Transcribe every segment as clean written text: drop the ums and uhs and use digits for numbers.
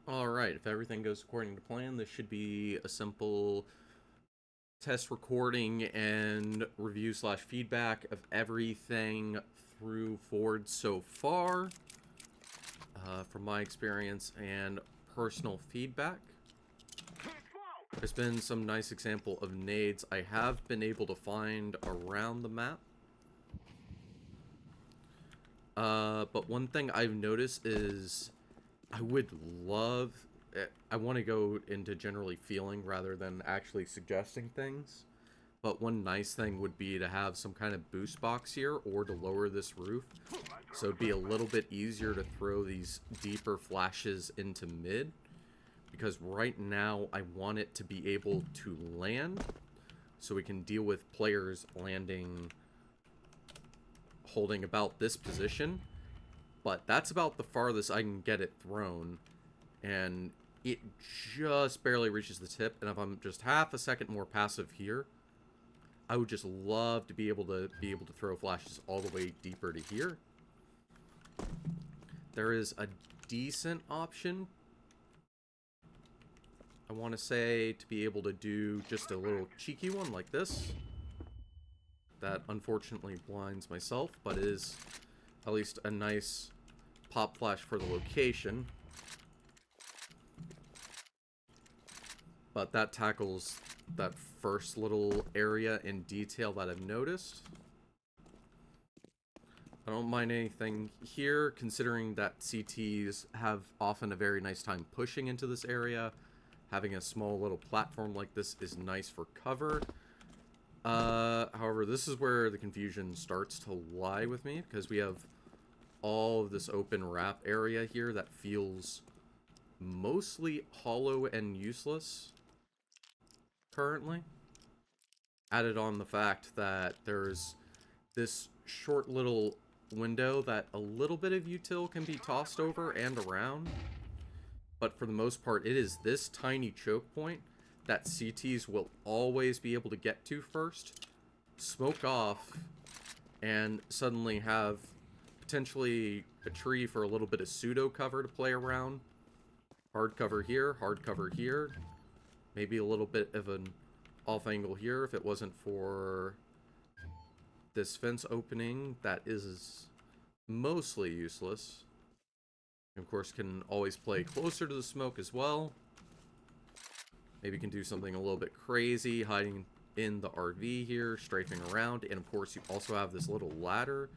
Alright, if everything goes according to plan, this should be a simple test recording and review slash feedback of everything through Ford so far, from my experience and personal feedback. There's been some nice example of nades I have been able to find around the map. But one thing I've noticed is I would love... I want to go into generally feeling rather than actually suggesting things. But one nice thing would be to have some kind of boost box here or to lower this roof. So it'd be a little bit easier to throw these deeper flashes into mid. Because right now I want it to be able to land. So we can deal with players landing, holding about this position. But that's about the farthest I can get it thrown. And it just barely reaches the tip. And if I'm just half a second more passive here, I would just love to be able to throw flashes all the way deeper to here. There is a decent option, I want to say, to be able to do just a little cheeky one like this. That unfortunately blinds myself, but is at least a nice pop flash for the location. But that tackles that first little area in detail that I've noticed. I don't mind anything here, considering that CTs have often a very nice time pushing into this area. Having a small little platform like this is nice for cover. However, this is where the confusion starts to lie with me, because we have all of this open wrap area here that feels mostly hollow and useless currently. Added on the fact that there's this short little window that a little bit of util can be tossed over and around. But for the most part, it is this tiny choke point that CTs will always be able to get to first, smoke off, and suddenly have potentially a tree for a little bit of pseudo cover to play around. Hard cover here, maybe a little bit of an off angle here if it wasn't for this fence opening that is mostly useless. Of course, can always play closer to the smoke as well. Maybe can do something a little bit crazy, hiding in the RV here, strafing around. And of course, you also have this little ladder.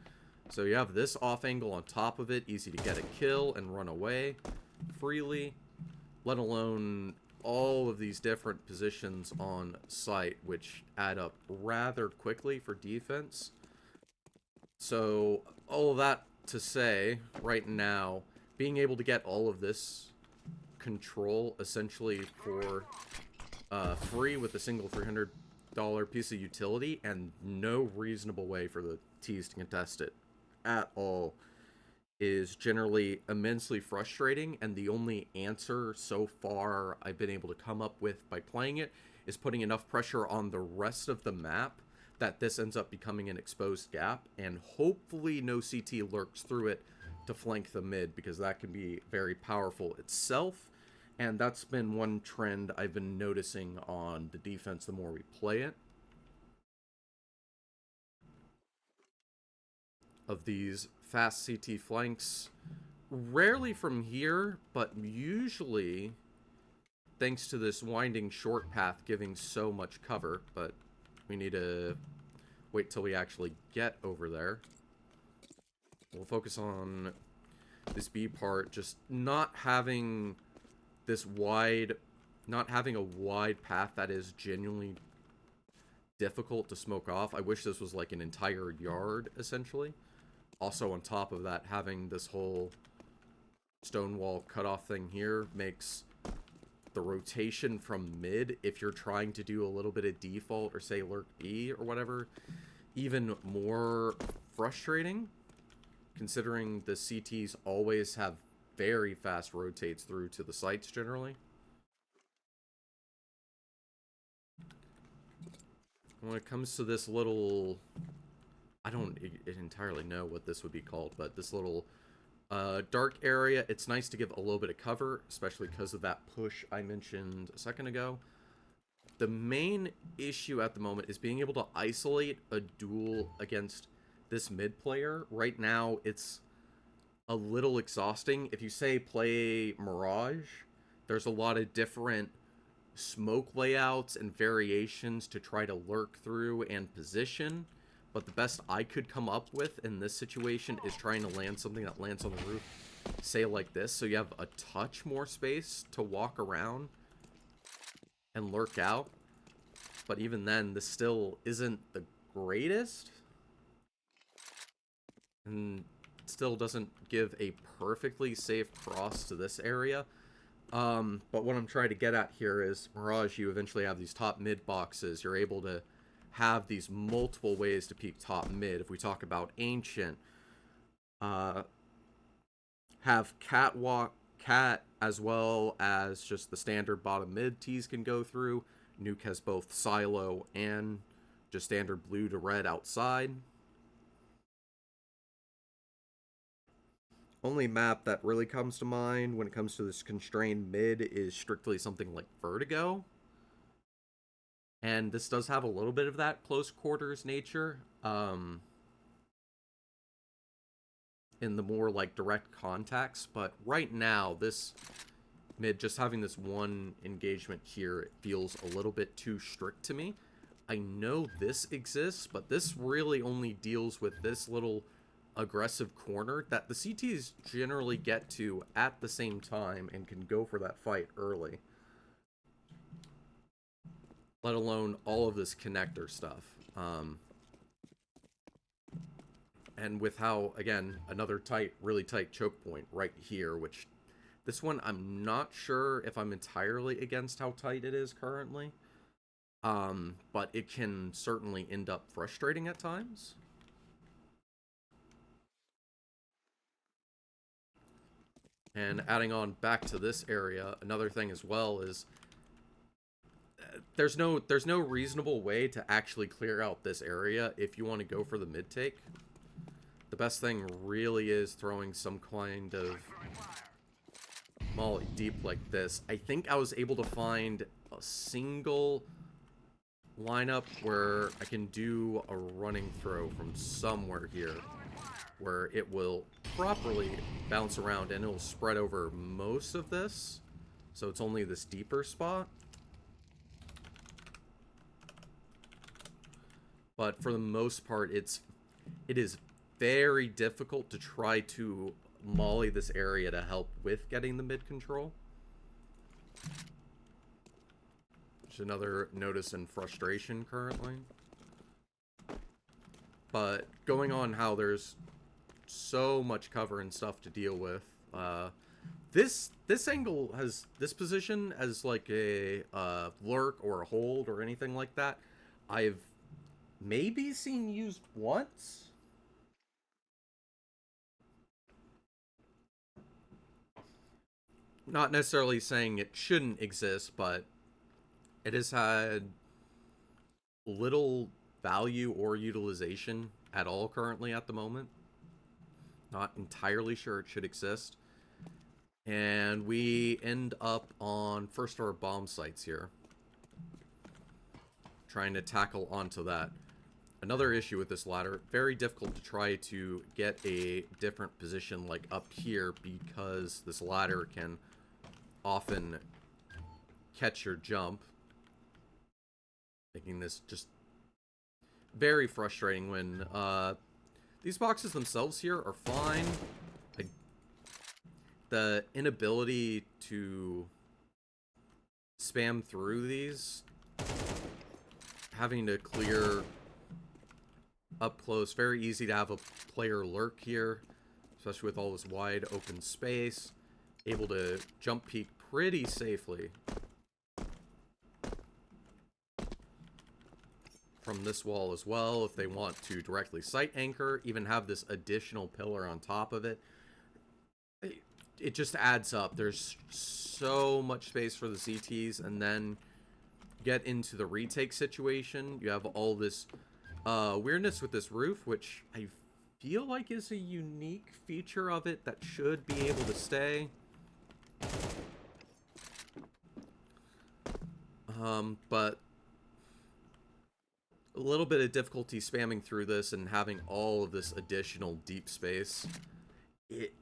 So you have this off angle on top of it, easy to get a kill and run away freely. Let alone all of these different positions on site, which add up rather quickly for defense. So all of that to say, right now, being able to get all of this control essentially for free with a single $300 piece of utility and no reasonable way for the T's to contest it at all is generally immensely frustrating, and the only answer so far I've been able to come up with by playing it is putting enough pressure on the rest of the map that this ends up becoming an exposed gap, and hopefully no CT lurks through it to flank the mid, because that can be very powerful itself. And that's been one trend I've been noticing on the defense the more we play it. Of these fast CT flanks, rarely from here, but usually thanks to this winding short path giving so much cover. But we need to wait till we actually get over there. We'll focus on this B part, just not having this wide, not having a wide path that is genuinely difficult to smoke off. I wish this was like an entire yard, essentially. Also, on top of that, having this whole stonewall cutoff thing here makes the rotation from mid, if you're trying to do a little bit of default or say lurk B or whatever, even more frustrating, considering the CTs always have very fast rotates through to the sites generally. When it comes to this little, I don't entirely know what this would be called, but this little Dark area, it's nice to give a little bit of cover, especially because of that push I mentioned a second ago. The main issue at the moment is being able to isolate a duel against this mid player. Right now, it's a little exhausting. If you say play Mirage, there's a lot of different smoke layouts and variations to try to lurk through and position. But the best I could come up with in this situation is trying to land something that lands on the roof, say like this, so you have a touch more space to walk around and lurk out. But even then, this still isn't the greatest. And still doesn't give a perfectly safe cross to this area. But what I'm trying to get at here is, Mirage, you eventually have these top-mid boxes. You're able to have these multiple ways to peek top-mid. If we talk about Ancient, have Catwalk, Cat, as well as just the standard bottom-mid tees can go through. Nuke has both Silo and just standard blue to red outside. Only map that really comes to mind when it comes to this constrained mid is strictly something like Vertigo. And this does have a little bit of that close quarters nature. In the more like direct contacts. But right now, this mid, just having this one engagement here, it feels a little bit too strict to me. I know this exists, but this really only deals with this little aggressive corner that the CTs generally get to at the same time and can go for that fight early. Let alone all of this connector stuff. And with how, again, another tight, really tight choke point right here, which this one I'm not sure if I'm entirely against how tight it is currently. But it can certainly end up frustrating at times. And adding on back to this area, another thing as well is there's no reasonable way to actually clear out this area if you want to go for the mid take. The best thing really is throwing some kind of molly deep like this. I think I was able to find a single lineup where I can do a running throw from somewhere here, where it will properly bounce around and it'll spread over most of this, so it's only this deeper spot. But for the most part, it is very difficult to try to molly this area to help with getting the mid control. Which is another notice and frustration currently. But going on how there's so much cover and stuff to deal with. This angle has this position as like a lurk or a hold or anything like that. I've maybe seen used once. Not necessarily saying it shouldn't exist, but it has had little value or utilization at all currently at the moment. Not entirely sure it should exist. And we end up on first of our bomb sites here. Trying to tackle onto that. Another issue with this ladder, very difficult to try to get a different position like up here because this ladder can often catch your jump. Making this just very frustrating when these boxes themselves here are fine. The inability to spam through these, having to clear up close, very easy to have a player lurk here, especially with all this wide open space, able to jump peek pretty safely from this wall as well if they want to directly sight anchor, even have this additional pillar on top of it. It just adds up. There's so much space for the CTs, and then get into the retake situation. You have all this weirdness with this roof, which I feel like is a unique feature of it that should be able to stay. But a little bit of difficulty spamming through this and having all of this additional deep space. It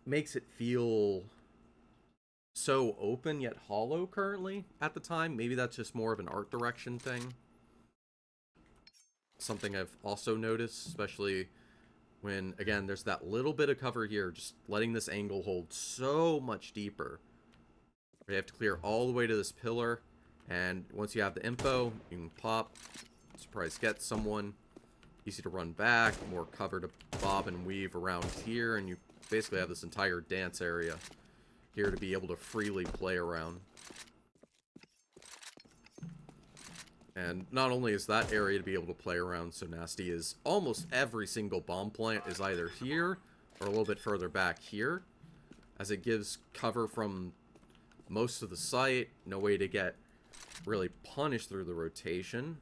makes it feel so open yet hollow currently at the time. Maybe that's just more of an art direction thing. Something I've also noticed, especially when, again, there's that little bit of cover here, just letting this angle hold so much deeper. You have to clear all the way to this pillar, and once you have the info, you can pop, surprise get someone, easy to run back, more cover to bob and weave around here, and you basically have this entire dance area here to be able to freely play around. And not only is that area to be able to play around so nasty, is almost every single bomb plant is either here or a little bit further back here, as it gives cover from most of the site, no way to get really punished through the rotation.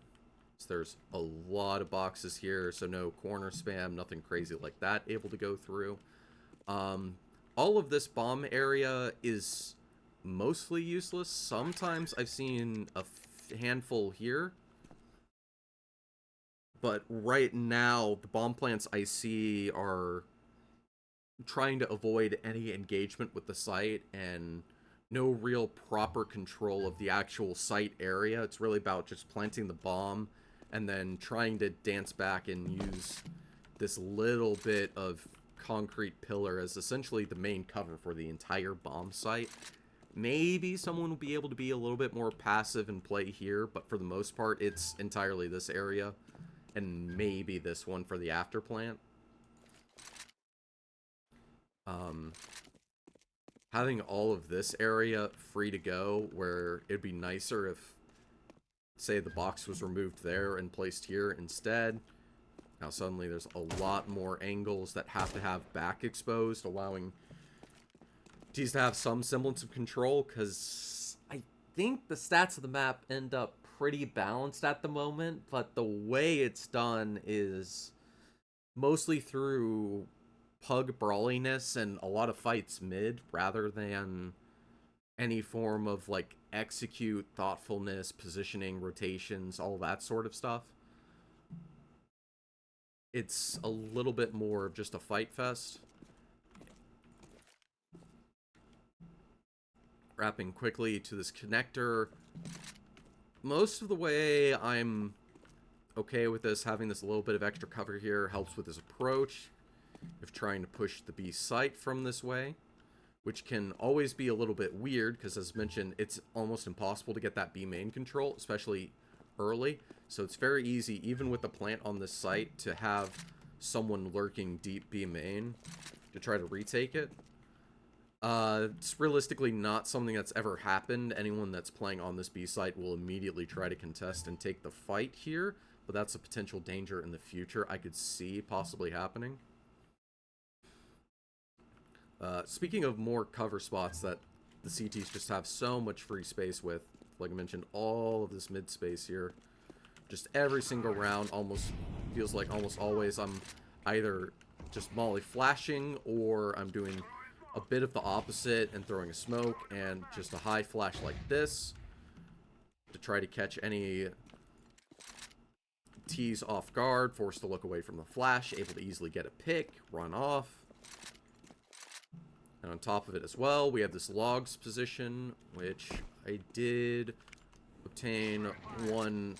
So there's a lot of boxes here, so no corner spam, nothing crazy like that able to go through. All of this bomb area is mostly useless. Sometimes I've seen a handful here, but right now the bomb plants I see are trying to avoid any engagement with the site and no real proper control of the actual site area. It's really about just planting the bomb and then trying to dance back and use this little bit of concrete pillar as essentially the main cover for the entire bomb site. Maybe someone will be able to be a little bit more passive and play here, but for the most part, it's entirely this area, and maybe this one for the after plant. Having all of this area free to go, where it'd be nicer if, say, the box was removed there and placed here instead. Now suddenly there's a lot more angles that have to have back exposed, allowing T's to have some semblance of control, because I think the stats of the map end up pretty balanced at the moment, but the way it's done is mostly through pug brawliness and a lot of fights mid, rather than any form of, like, execute, thoughtfulness, positioning, rotations, all that sort of stuff. It's a little bit more of just a fight fest. Wrapping quickly to this connector. Most of the way I'm okay with this. Having this little bit of extra cover here helps with his approach. If trying to push the B site from this way, which can always be a little bit weird, because as mentioned, it's almost impossible to get that B main control, especially early. So it's very easy, even with the plant on this site, to have someone lurking deep B main to try to retake it. It's realistically not something that's ever happened. Anyone that's playing on this B site will immediately try to contest and take the fight here, but that's a potential danger in the future I could see possibly happening. Speaking of more cover spots that the CTs just have so much free space with, like I mentioned, all of this mid space here, just every single round almost feels like almost always I'm either just molly flashing or I'm doing a bit of the opposite and throwing a smoke and just a high flash like this to try to catch any T's off guard, forced to look away from the flash, able to easily get a pick, run off. And on top of it as well, we have this logs position, which I did obtain one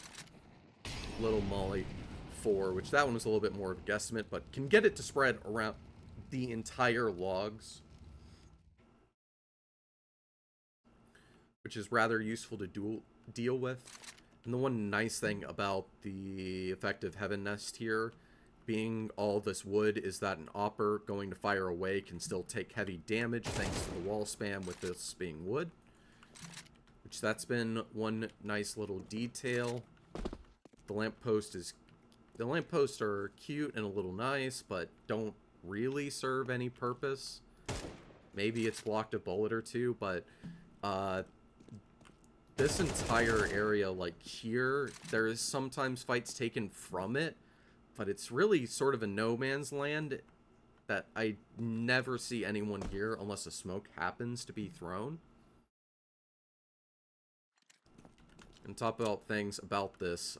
little molly for, which that one was a little bit more of a guesstimate, but can get it to spread around the entire logs, which is rather useful to deal with. And the one nice thing about the effective Heaven Nest here being all this wood is that an Opper going to fire away can still take heavy damage thanks to the wall spam with this being wood. Which that's been one nice little detail. The lampposts are cute and a little nice, but don't really serve any purpose. Maybe it's blocked a bullet or two, but this entire area, like here, there is sometimes fights taken from it, but it's really sort of a no man's land that I never see anyone here unless a smoke happens to be thrown. And top about things about this,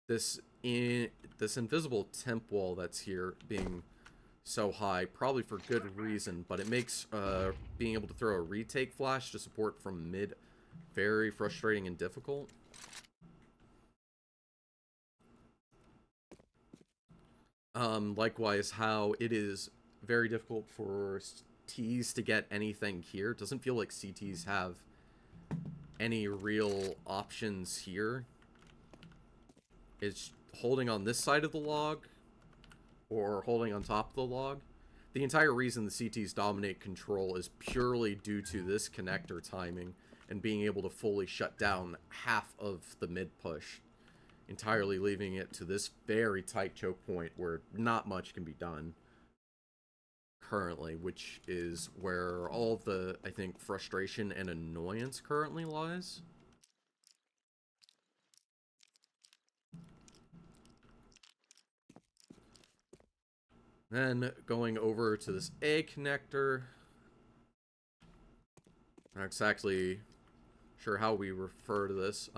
this invisible temp wall that's here being so high, probably for good reason, but it makes being able to throw a retake flash to support from mid very frustrating and difficult. Likewise, how it is very difficult for Ts to get anything here. It doesn't feel like CTs have any real options here. It's holding on this side of the log or holding on top of the log. The entire reason the CTs dominate control is purely due to this connector timing and being able to fully shut down half of the mid push, entirely leaving it to this very tight choke point where not much can be done currently, which is where all the, I think, frustration and annoyance currently lies. Then going over to this A connector. Not exactly sure how we refer to this.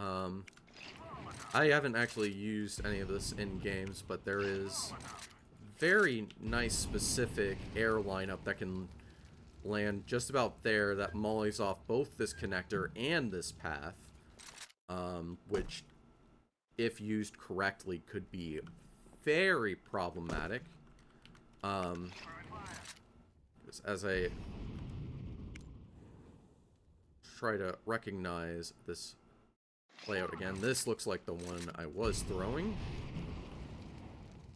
I haven't actually used any of this in games, but there is very nice specific air lineup that can land just about there that mollies off both this connector and this path, which, if used correctly, could be very problematic. As I try to recognize this layout again, this looks like the one I was throwing.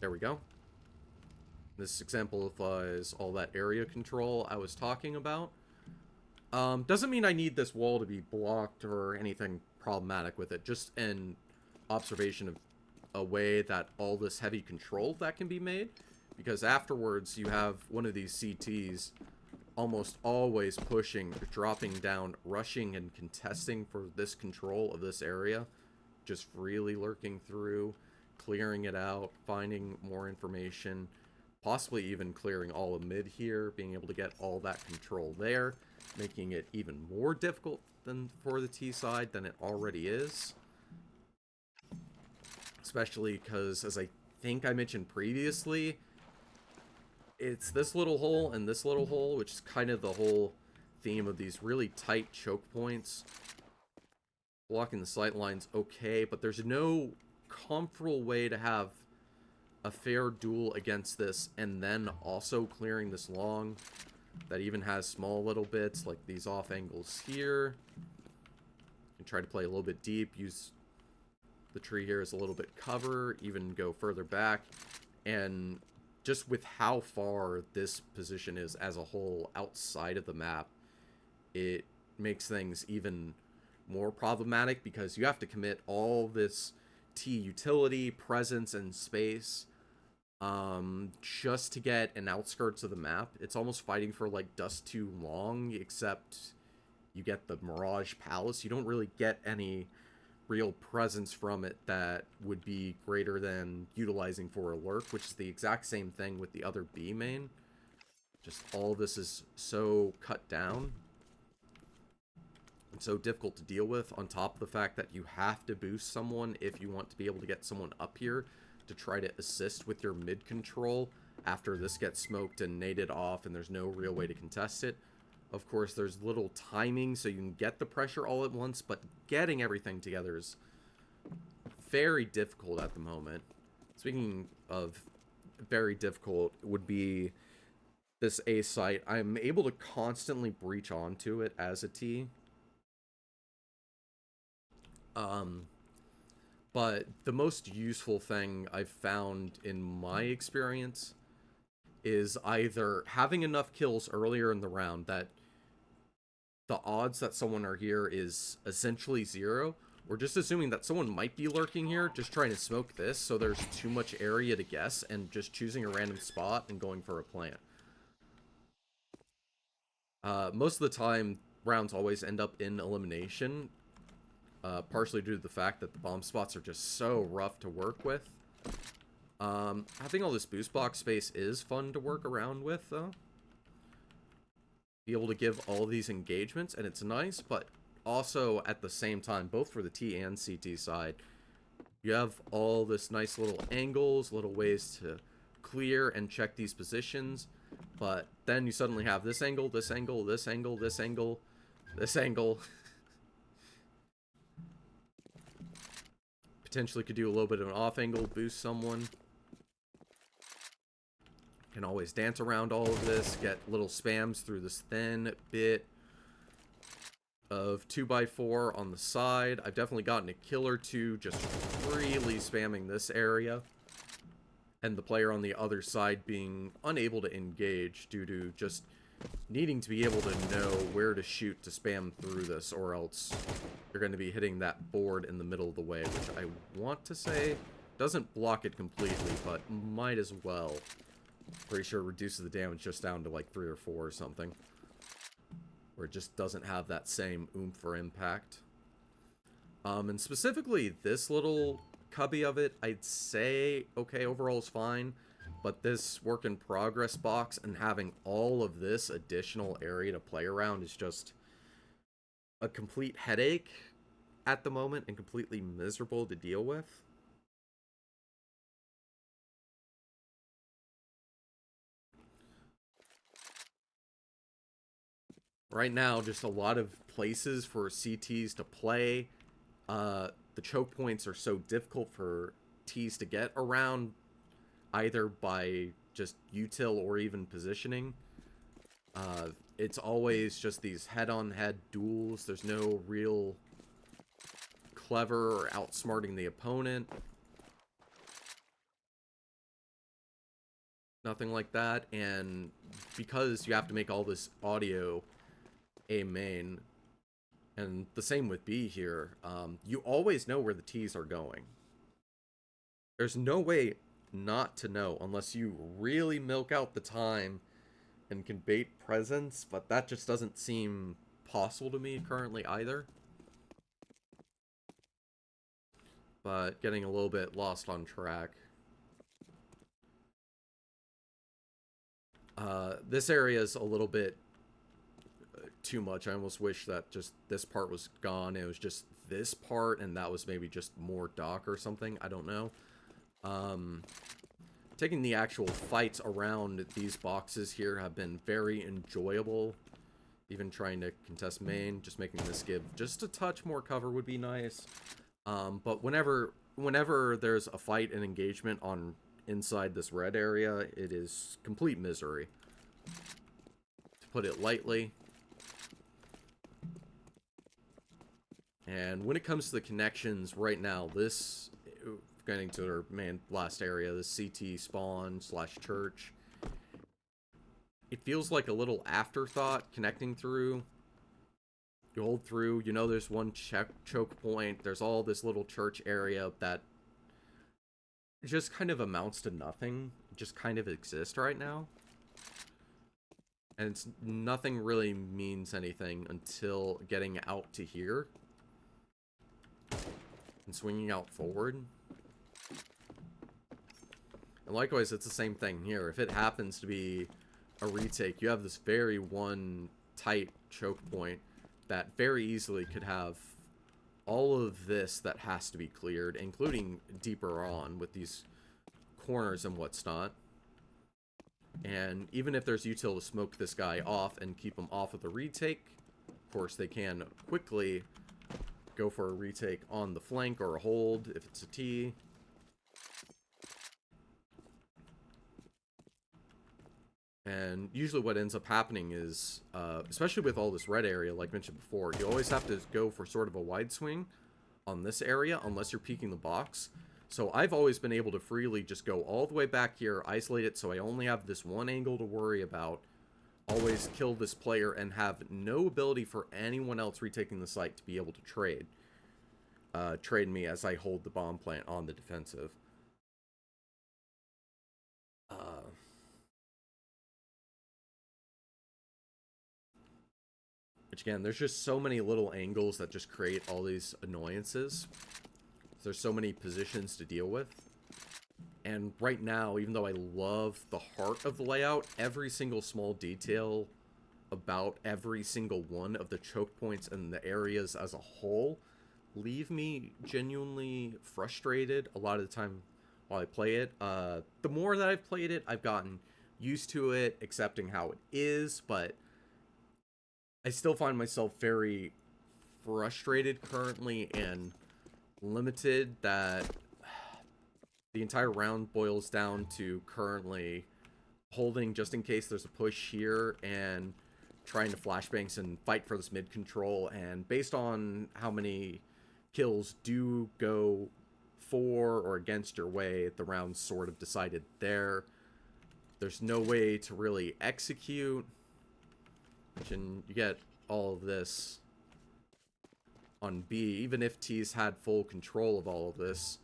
There we go. This exemplifies all that area control I was talking about. Doesn't mean I need this wall to be blocked or anything problematic with it. Just an observation of a way that all this heavy control that can be made. Because afterwards, you have one of these CTs almost always pushing, dropping down, rushing, and contesting for this control of this area. Just freely lurking through, clearing it out, finding more information, possibly even clearing all of mid here, being able to get all that control there, making it even more difficult than for the T side than it already is. Especially because, as I think I mentioned previously, it's this little hole and this little hole, which is kind of the whole theme of these really tight choke points. Blocking the sight line's okay, but there's no comfortable way to have a fair duel against this and then also clearing this long that even has small little bits like these off angles here. And try to play a little bit deep, use the tree here as a little bit cover, even go further back. And just with how far this position is as a whole outside of the map, it makes things even more problematic because you have to commit all this T utility, presence, and space just to get an outskirts of the map. It's almost fighting for like dust too long, except you get the Mirage Palace. You don't really get any real presence from it that would be greater than utilizing for a lurk, which is the exact same thing with the other B main. Just all this is so cut down and so difficult to deal with, on top of the fact that you have to boost someone if you want to be able to get someone up here to try to assist with your mid control after this gets smoked and naded off and there's no real way to contest it. Of course, there's little timing so you can get the pressure all at once, but getting everything together is very difficult at the moment. Speaking of very difficult, would be this A site. I'm able to constantly breach onto it as a T. But the most useful thing I've found in my experience is either having enough kills earlier in the round that the odds that someone are here is essentially zero, or just assuming that someone might be lurking here, just trying to smoke this so there's too much area to guess, and just choosing a random spot and going for a plant. Most of the time, rounds always end up in elimination, partially due to the fact that the bomb spots are just so rough to work with. Having all this boost box space is fun to work around with, though. Be able to give all these engagements, and it's nice, but also at the same time, both for the T and CT side, you have all this nice little angles, little ways to clear and check these positions, but then you suddenly have this angle, this angle, this angle, this angle, this angle. Potentially could do a little bit of an off angle, boost someone. Can always dance around all of this, get little spams through this thin bit of 2x4 on the side. I've definitely gotten a kill or two just freely spamming this area, and the player on the other side being unable to engage due to just needing to be able to know where to shoot to spam through this, or else you're going to be hitting that board in the middle of the way, which I want to say doesn't block it completely, but might as well. Pretty sure it reduces the damage just down to like 3 or 4 or something, where it just doesn't have that same oomph or impact. And specifically this little cubby of it, I'd say, okay, overall is fine, but this work in progress box and having all of this additional area to play around is just a complete headache at the moment and completely miserable to deal with. Right now, just a lot of places for CTs to play. The choke points are so difficult for Ts to get around, either by just util or even positioning. It's always just these head-on-head duels. There's no real clever or outsmarting the opponent. Nothing like that. And because you have to make all this audio A main, and the same with B here, you always know where the T's are going. There's no way not to know unless you really milk out the time and can bait presence, but that just doesn't seem possible to me currently either. But getting a little bit lost on track. This area is a little bit too much. I almost wish that just this part was gone. It was just this part, and that was maybe just more dock or something. I don't know. Taking the actual fights around these boxes here have been very enjoyable. Even trying to contest main, just making this give just a touch more cover would be nice. But whenever there's a fight and engagement on inside this red area, it is complete misery, to put it lightly. And when it comes to the connections right now, this, getting to our main last area, the CT spawn / church, it feels like a little afterthought connecting through. You hold through, you know there's one choke point, there's all this little church area that just kind of amounts to nothing, just kind of exists right now. And it's, nothing really means anything until getting out to here and swinging out forward. And likewise, it's the same thing here. If it happens to be a retake, you have this very one tight choke point that very easily could have all of this that has to be cleared, including deeper on with these corners and what's not. And even if there's util to smoke this guy off and keep him off of the retake, of course they can quickly go for a retake on the flank or a hold if it's a T. And usually what ends up happening is, especially with all this red area, like mentioned before, you always have to go for sort of a wide swing on this area unless you're peeking the box. So I've always been able to freely just go all the way back here, isolate it so I only have this one angle to worry about, always kill this player, and have no ability for anyone else retaking the site to be able to trade me as I hold the bomb plant on the defensive. Which again, there's just so many little angles that just create all these annoyances. There's so many positions to deal with. And right now, even though I love the heart of the layout, every single small detail about every single one of the choke points and the areas as a whole leave me genuinely frustrated a lot of the time while I play it. The more that I've played it, I've gotten used to it, accepting how it is, but I still find myself very frustrated currently and limited that the entire round boils down to currently holding just in case there's a push here and trying to flashbangs and fight for this mid control. And based on how many kills do go for or against your way, the round's sort of decided there. There's no way to really execute, and you get all of this on B. Even if T's had full control of all of this,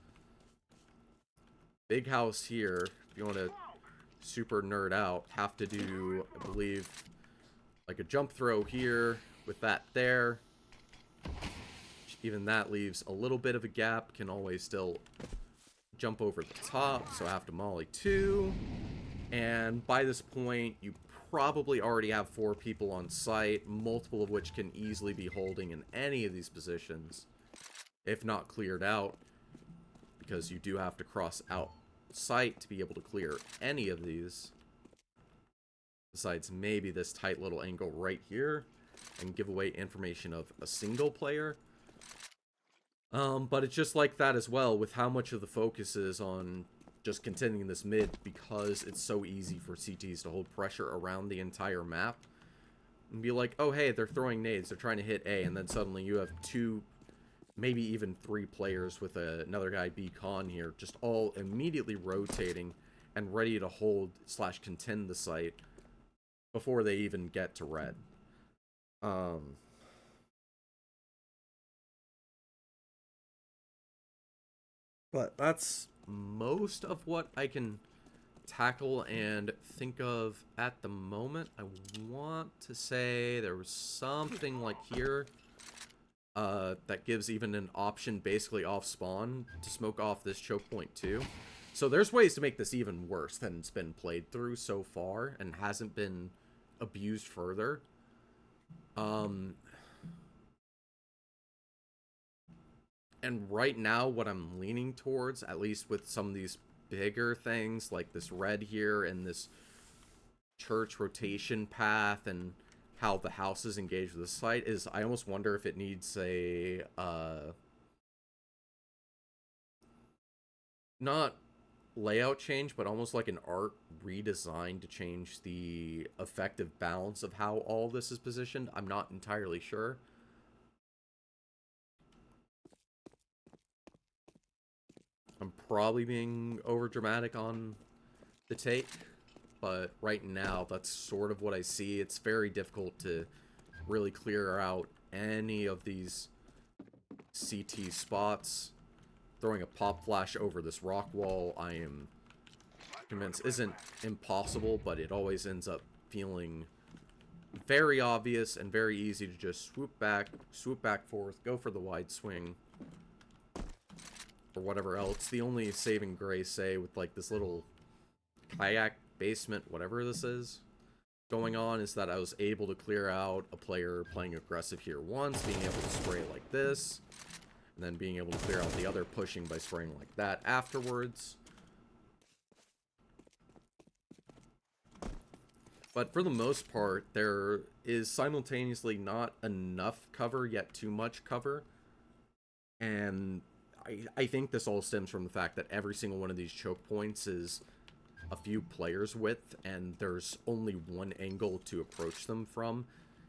big house here, if you want to super nerd out, have to do, I believe, like a jump throw here with that there. Even that leaves a little bit of a gap, can always still jump over the top, so I have to molly 2. And by this point, you probably already have 4 people on site, multiple of which can easily be holding in any of these positions, if not cleared out, because you do have to cross out sight to be able to clear any of these, besides maybe this tight little angle right here, and give away information of a single player. But it's just like that as well, with how much of the focus is on just contending this mid, because it's so easy for CTs to hold pressure around the entire map and be like, oh hey, they're throwing nades, they're trying to hit A, and then suddenly you have 2, maybe even 3 players with another guy B con here, just all immediately rotating and ready to hold / contend the site before they even get to red. But that's most of what I can tackle and think of at the moment. I want to say there was something like here that gives even an option basically off spawn to smoke off this choke point too. So there's ways to make this even worse than it's been played through so far and hasn't been abused further. And right now, what I'm leaning towards, at least with some of these bigger things, like this red here and this church rotation path and how the houses engage with the site, is I almost wonder if it needs a, not layout change, but almost like an art redesign to change the effective balance of how all this is positioned. I'm not entirely sure. I'm probably being over dramatic on the take, but right now that's sort of what I see. It's very difficult to really clear out any of these CT spots. Throwing a pop flash over this rock wall, I am convinced isn't impossible, but it always ends up feeling very obvious and very easy to just swoop back forth, go for the wide swing, or whatever else. The only saving grace, say, with like this little kayak basement, whatever this is, going on, is that I was able to clear out a player playing aggressive here once, being able to spray like this, and then being able to clear out the other pushing by spraying like that afterwards. But for the most part, there is simultaneously not enough cover, yet too much cover. And I think this all stems from the fact that every single one of these choke points is a few players' width, and there's only one angle to approach them from.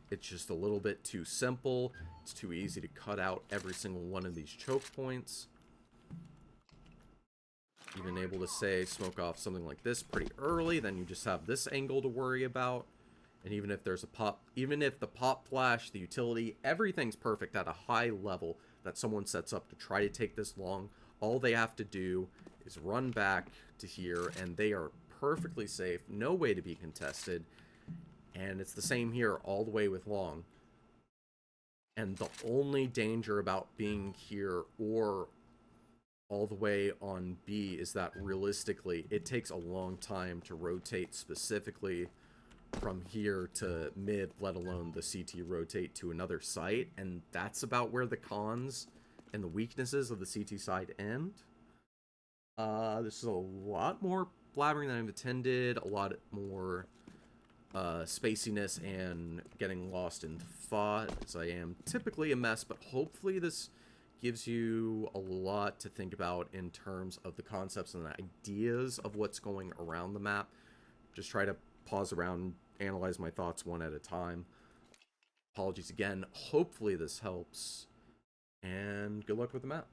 It's just a little bit too simple. It's too easy to cut out every single one of these choke points. Even able to, say, smoke off something like this pretty early, then you just have this angle to worry about. And even if there's a pop, even if the pop flash, the utility, everything's perfect at a high level that someone sets up to try to take this long, all they have to do is run back to here, and they are perfectly safe, no way to be contested. And it's the same here all the way with long. And the only danger about being here or all the way on B is that realistically it takes a long time to rotate specifically from here to mid, let alone the CT rotate to another site, and that's about where the cons and the weaknesses of the CT side end. This is a lot more blabbering than I've intended, a lot more spaciness and getting lost in thought, as I am typically a mess, but hopefully this gives you a lot to think about in terms of the concepts and the ideas of what's going around the map. Just try to pause around, analyze my thoughts one at a time. Apologies again. Hopefully this helps, and good luck with the map.